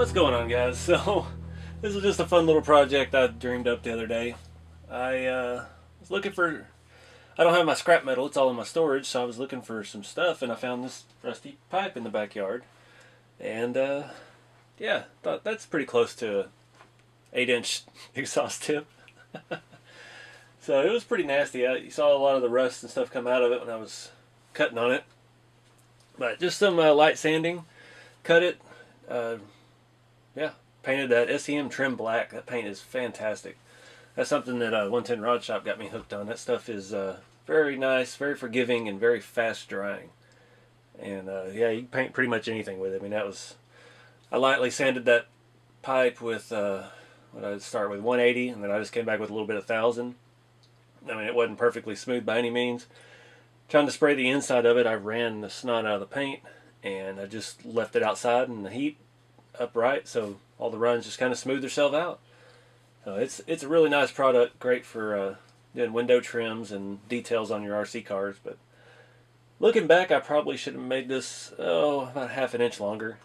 What's going on, guys? So this is just a fun little project I dreamed up the other day. I was looking for, I don't have my scrap metal, it's all in my storage, so I was looking for some stuff and I found this rusty pipe in the backyard. And yeah, thought that's pretty close to a 8-inch exhaust tip. So it was pretty nasty. You saw a lot of the rust and stuff come out of it when I was cutting on it. But just some light sanding, cut it, yeah, painted that SEM trim black. That paint is fantastic. That's something that 110 Rod Shop got me hooked on. That stuff is very nice, very forgiving, and very fast drying. And yeah, you can paint pretty much anything with it. I mean, I lightly sanded that pipe with, what I'd start with 180, and then I just came back with a little bit of 1000. I mean, it wasn't perfectly smooth by any means. Trying to spray the inside of it, I ran the snot out of the paint, and I just left it outside in the heat, upright, so all the runs just kind of smooth themselves out. So it's a really nice product, great for doing window trims and details on your RC cars. But looking back, I probably should have made this about ½ an inch longer.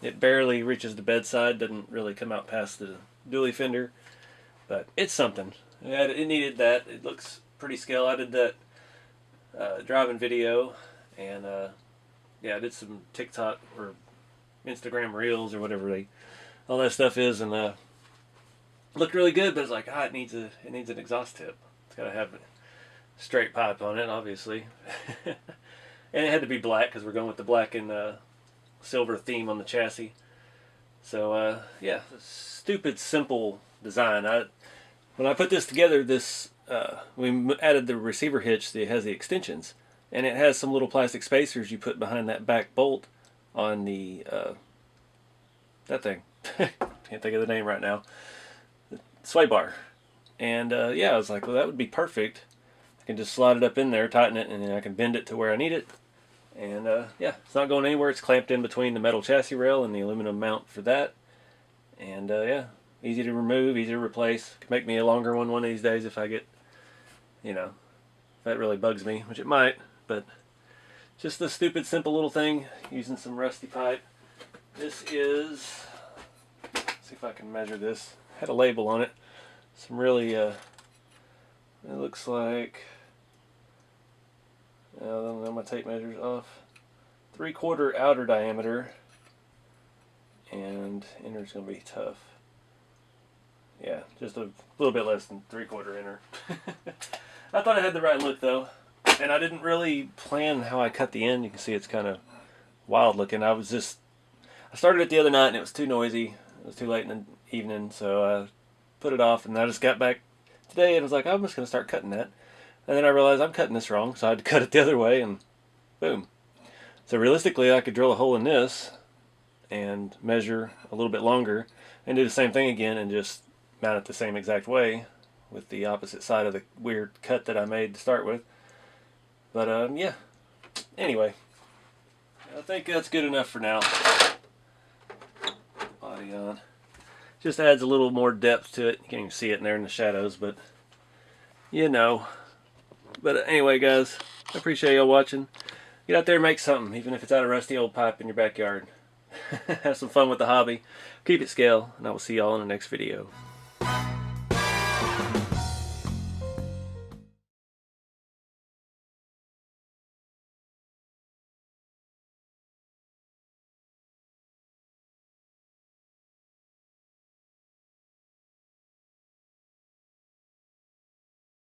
It barely reaches the bedside, doesn't really come out past the dually fender, but it's something. It needed that. It looks pretty scale. I did that driving video, and yeah, I did some TikTok or Instagram reels or whatever all that stuff is, and looked really good. But it's like, it needs an exhaust tip. It's got to have a straight pipe on it, obviously, and it had to be black because we're going with the black and silver theme on the chassis. So yeah, stupid simple design. When I put this together, we added the receiver hitch that has the extensions, and it has some little plastic spacers you put behind that back bolt on the that thing. Can't think of the name right now. The sway bar. And yeah, I was like, well, that would be perfect. I can just slide it up in there, tighten it, and then I can bend it to where I need it. And yeah, it's not going anywhere. It's clamped in between the metal chassis rail and the aluminum mount for that. And yeah, easy to remove, easy to replace. Could make me a longer one of these days if I get, if that really bugs me, which it might. But just a stupid, simple little thing using some rusty pipe. This is, let's see if I can measure this. Had a label on it. Some really, it looks like, I don't know, my tape measure's off. 3/4 outer diameter, and inner's going to be tough. Yeah, just a little bit less than 3/4 inner. I thought I had the right look though, and I didn't really plan how I cut the end. You can see it's kind of wild looking. I started it the other night and it was too noisy. It was too late in the evening, so I put it off, and I just got back today and was like, I'm just going to start cutting that. And then I realized I'm cutting this wrong, so I had to cut it the other way, and boom. So realistically, I could drill a hole in this and measure a little bit longer and do the same thing again and just mount it the same exact way with the opposite side of the weird cut that I made to start with. But yeah, anyway, I think that's good enough for now. Body on. Just adds a little more depth to it. You can't even see it in there in the shadows, but But anyway, guys, I appreciate y'all watching. Get out there and make something, even if it's out of rusty old pipe in your backyard. Have some fun with the hobby. Keep it scale, and I will see y'all in the next video.